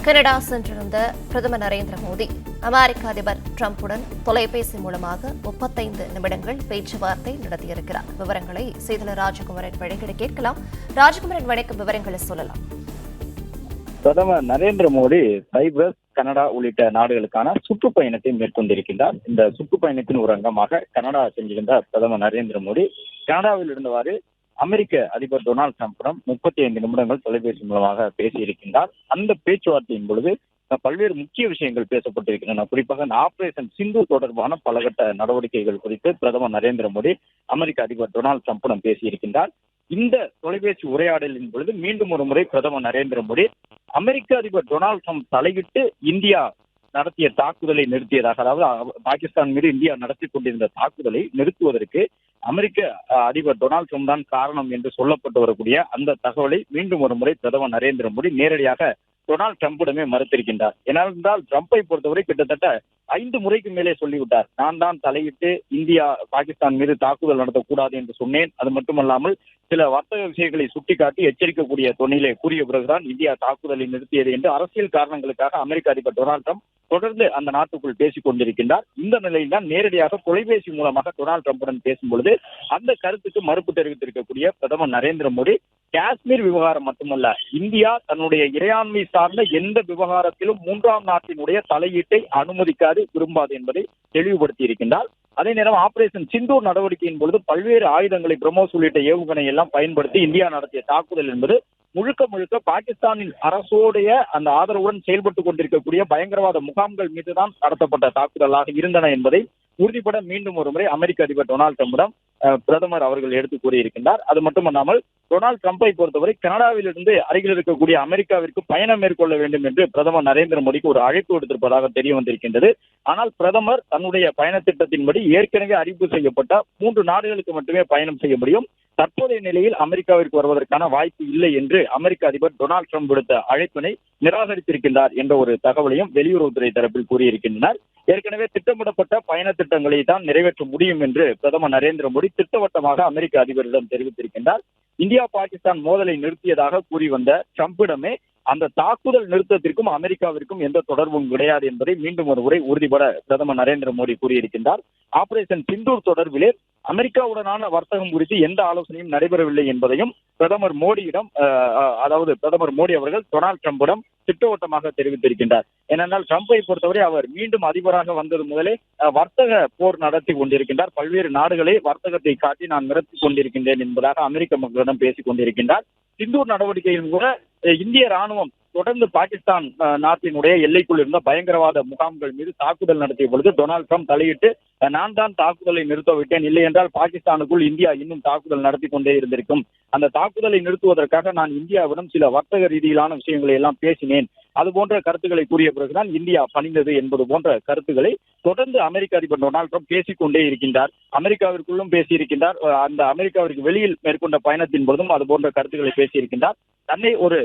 Canada சென்றிருந்த பிரதமர் நரேந்திர மோடி அமெரிக்க அதிபர் டிரம்புடன் தொலைபேசி மூலமாக 35 நிமிடங்கள் பேச்சுவார்த்தை நடத்தியிருக்கிறார். விவரங்களை செய்தியாளர் ராஜகுமாரன் வழங்கிட கேட்கலாம். ராஜகுமாரன் வணக்கம், விவரங்களை சொல்லலாம். பிரதமர் நரேந்திர மோடி சைப்ரஸ், கனடா உள்ளிட்ட நாடுகளுக்கான சுற்றுப்பயணத்தை மேற்கொண்டிருக்கின்றார். இந்த சுற்றுப்பயணத்தின் ஒரு அங்கமாக கனடா சென்றிருந்த பிரதமர் நரேந்திர மோடி கனடாவில் இருந்தவாறு அமெரிக்க அதிபர் டொனால்டு டிரம்புடன் 35 நிமிடங்கள் தொலைபேசி மூலமாக பேசியிருக்கின்றார். அந்த பேச்சுவார்த்தையின் பொழுது பல்வேறு முக்கிய விஷயங்கள் பேசப்பட்டிருக்கின்றன. குறிப்பாக ஆபரேஷன் சிந்தூர் தொடர்பான பலகட்ட நடவடிக்கைகள் குறித்து பிரதமர் நரேந்திர மோடி அமெரிக்க அதிபர் டொனால்டு டிரம்புடன் பேசியிருக்கின்றார். இந்த தொலைபேசி உரையாடலின் பொழுது மீண்டும் ஒரு முறை பிரதமர் நரேந்திர மோடி அமெரிக்க அதிபர் டொனால்டு டிரம்ப் தலையிட்டு இந்தியா நடத்திய தாக்குதலை நிறுத்தியதாக, அதாவது பாகிஸ்தான் மீது இந்தியா நடத்தி கொண்டிருந்த தாக்குதலை நிறுத்துவதற்கு அமெரிக்க அதிபர் டொனால்டு டிரம்ப் தான் காரணம் என்று சொல்லப்பட்டு வரக்கூடிய அந்த தகவலை மீண்டும் ஒரு முறை பிரதமர் நரேந்திர மோடி நேரடியாக டொனால்டு டிரம்பிடமே மறுத்திருக்கின்றார். ஏனென்றால் டிரம்பை பொறுத்தவரை கிட்டத்தட்ட 5 முறைக்கு மேலே சொல்லிவிட்டார். நான் தான் தலையிட்டு இந்தியா பாகிஸ்தான் மீது தாக்குதல் நடத்தக்கூடாது என்று சொன்னேன். அது மட்டுமல்லாமல் சில வர்த்தக விஷயங்களை சுட்டிக்காட்டி எச்சரிக்கக்கூடிய தொனியிலே கூறிய பிறகுதான் இந்தியா தாக்குதலை நிறுத்தியது என்று அரசியல் காரணங்களுக்காக அமெரிக்க அதிபர் டொனால்டு டிரம்ப் தொடர்ந்து அந்த நாட்டுக்குள் பேசிக் கொண்டிருக்கின்றார். இந்த நிலையில் தான் நேரடியாக தொலைபேசி மூலமாக டொனால்டு டிரம்புடன் பேசும்பொழுது அந்த கருத்துக்கு மறுப்பு தெரிவித்திருக்கக்கூடிய பிரதமர் நரேந்திர மோடி காஷ்மீர் விவகாரம் மட்டுமல்ல, இந்தியா தன்னுடைய இறையாண்மை சார்ந்த எந்த விவகாரத்திலும் 3ஆம் நாட்டினுடைய தலையீட்டை அனுமதிக்காது, விரும்பாது என்பதை தெளிவுபடுத்தி இருக்கின்றார். அதே நேரம் ஆபரேஷன் சிந்தூர் நடவடிக்கையின் பொழுது பல்வேறு ஆயுதங்களை, பிரம்மோஸ் உள்ளிட்ட ஏவுகணை எல்லாம் பயன்படுத்தி இந்தியா நடத்திய தாக்குதல் என்பது முழுக்க முழுக்க பாகிஸ்தானின் அரசோடைய அந்த ஆதரவுடன் செயல்பட்டுக் கொண்டிருக்கக்கூடிய பயங்கரவாத முகாம்கள் மீதுதான் நடத்தப்பட்ட தாக்குதலாக இருந்தன என்பதை உறுதிப்பட மீண்டும் ஒரு முறை அமெரிக்க அதிபர் டொனால்டு டிரம்பிடம் பிரதமர் அவர்கள் எடுத்து கூறியிருக்கின்றார். அது மட்டுமல்லாமல் டொனால்டு டிரம்பை பொறுத்தவரை கனடாவில் இருந்து அருகில் இருக்கக்கூடிய அமெரிக்காவிற்கு பயணம் மேற்கொள்ள வேண்டும் என்று பிரதமர் நரேந்திர மோடிக்கு ஒரு அழைப்பு விடுத்திருப்பதாக தெரிய வந்திருக்கின்றது. ஆனால் பிரதமர் தன்னுடைய பயண திட்டத்தின்படி ஏற்கனவே அறிவிப்பு செய்யப்பட்ட 3 நாடுகளுக்கு மட்டுமே பயணம் செய்ய முடியும். தற்போதைய நிலையில் அமெரிக்காவிற்கு வருவதற்கான வாய்ப்பு இல்லை என்று அமெரிக்க அதிபர் டொனால்டு டிரம்ப் விடுத்த அழைப்பினை நிராகரித்திருக்கின்றார் என்ற ஒரு தகவலையும் வெளியுறவுத்துறை தரப்பில் கூறியிருக்கின்றனர். ஏற்கனவே திட்டமிடப்பட்ட பயண திட்டங்களை தான் நிறைவேற்ற முடியும் என்று பிரதமர் நரேந்திர மோடி திட்டவட்டமாக அமெரிக்க அதிபரிடம் தெரிவித்திருக்கின்றார். இந்தியா பாகிஸ்தான் மோதலை நிறுத்தியதாக கூறி வந்த டிரம்பிடமே அந்த தாக்குதல் நிறுத்தத்திற்கும் அமெரிக்காவிற்கும் எந்த தொடர்பும் கிடையாது என்பதை மீண்டும் ஒரு முறை உறுதிபட பிரதமர் நரேந்திர மோடி கூறியிருக்கின்றார். ஆபரேஷன் சிந்தூர் தொடர்பிலே அமெரிக்காவுடனான வர்த்தகம் குறித்து எந்த ஆலோசனையும் நடைபெறவில்லை என்பதையும் பிரதமர் மோடி அவர்கள் டொனால்டு டிரம்பிடம் திட்டவட்டமாக தெரிவித்திருக்கின்றார். ஏனென்றால் டிரம்பை பொறுத்தவரை அவர் மீண்டும் அதிபராக வந்தது முதலே வர்த்தக போர் நடத்தி கொண்டிருக்கின்றார். பல்வேறு நாடுகளை வர்த்தகத்தை காட்டி நான் நிறுத்திக் கொண்டிருக்கின்றேன் என்பதாக அமெரிக்க மக்களிடம் பேசிக் கொண்டிருக்கின்றார். சிந்தூர் நடவடிக்கையில் கூட இந்திய ராணுவம் தொடர்ந்து பாகிஸ்தான் நாட்டினுடைய எல்லைக்குள் இருந்த பயங்கரவாத முகாம்கள் மீது தாக்குதல் நடத்திய பொழுது டொனால்டு டிரம்ப் தலையிட்டு நான் தான் தாக்குதலை நிறுத்தவிட்டேன், இல்லை என்றால் பாகிஸ்தானுக்குள் இந்தியா இன்னும் தாக்குதல் நடத்தி கொண்டே இருந்திருக்கும், அந்த தாக்குதலை நிறுத்துவதற்காக நான் இந்தியாவிடம் சில வர்த்தக ரீதியிலான விஷயங்களை எல்லாம் பேசினேன், அது போன்ற கருத்துக்களை கூறிய பிறகுதான் இந்தியா பணிந்தது என்பது போன்ற கருத்துக்களை தொடர்ந்து அமெரிக்க அதிபர் டொனால்டு டிரம்ப் பேசிக்கொண்டே இருக்கின்றார். அமெரிக்காவிற்குள்ளும் பேசியிருக்கின்றார். அந்த அமெரிக்காவிற்கு வெளியில் மேற்கொண்ட பயணத்தின் பொழுதும் அது போன்ற கருத்துக்களை பேசியிருக்கின்றார். தன்னை ஒரு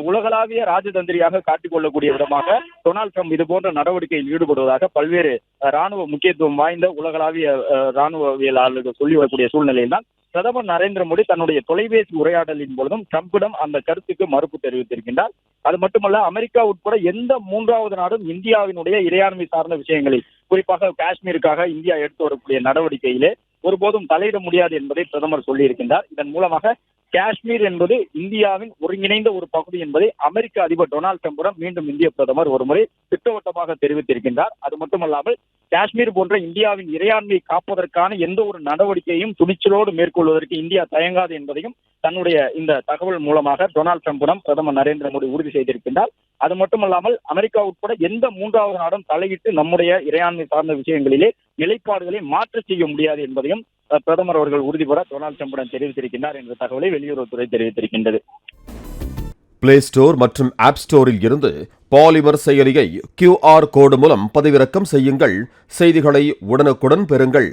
உலகளாவிய ராஜதந்திரியாக காட்டிக் கொள்ளக்கூடிய விதமாக டொனால்டு டிரம்ப் இது போன்ற நடவடிக்கையில் ஈடுபடுவதாக பல்வேறு ராணுவ முக்கியத்துவம் வாய்ந்த உலகளாவிய ராணுவவியலாளர்கள் சொல்லி வரக்கூடிய சூழ்நிலையில் தான் பிரதமர் நரேந்திர மோடி தன்னுடைய தொலைபேசி உரையாடலின் பொழுதும் டிரம்பிடம் அந்த கருத்துக்கு மறுப்பு தெரிவித்திருக்கின்றார். அது மட்டுமல்ல, அமெரிக்கா உட்பட எந்த 3வது நாடும் இந்தியாவினுடைய இறையாண்மை சார்ந்த விஷயங்களில், குறிப்பாக காஷ்மீருக்காக இந்தியா எடுத்து வரக்கூடிய நடவடிக்கையிலே ஒருபோதும் தலையிட முடியாது என்பதை பிரதமர் சொல்லியிருக்கின்றார். இதன் மூலமாக காஷ்மீர் என்பது இந்தியாவின் ஒருங்கிணைந்த ஒரு பகுதி என்பதை அமெரிக்க அதிபர் டொனால்டு டிரம்பிடம் மீண்டும் இந்திய பிரதமர் ஒருமுறை திட்டவட்டமாக தெரிவித்திருக்கின்றார். அது மட்டுமல்லாமல் காஷ்மீர் போன்ற இந்தியாவின் இறையாண்மையை காப்பதற்கான எந்த ஒரு நடவடிக்கையும் துணிச்சலோடு மேற்கொள்வதற்கு இந்தியா தயங்காது என்பதையும் தன்னுடைய இந்த தகவல் மூலமாக டொனால்டு டிரம்பிடம் பிரதமர் நரேந்திர மோடி உறுதி செய்திருக்கின்றார். அது மட்டுமல்லாமல் அமெரிக்கா உட்பட எந்த 3வது நாடும் தலையிட்டு நம்முடைய இறையாண்மை சார்ந்த விஷயங்களிலே நிலைப்பாடுகளை மாற்ற செய்ய முடியாது என்பதையும் பிரதமர் அவர்கள் உறுதிபட டொனால்டு டிரம்பிடம் தெரிவித்திருக்கின்றார் என்ற தகவலை வெளியுறவுத்துறை தெரிவித்திருக்கின்றது. பிளே ஸ்டோர் மற்றும் ஆப் ஸ்டோரில் இருந்து பாலிமர் செயலியை QR கோடு மூலம் பதிவிறக்கம் செய்யுங்கள். செய்திகளை உடனுக்குடன் பெறுங்கள்.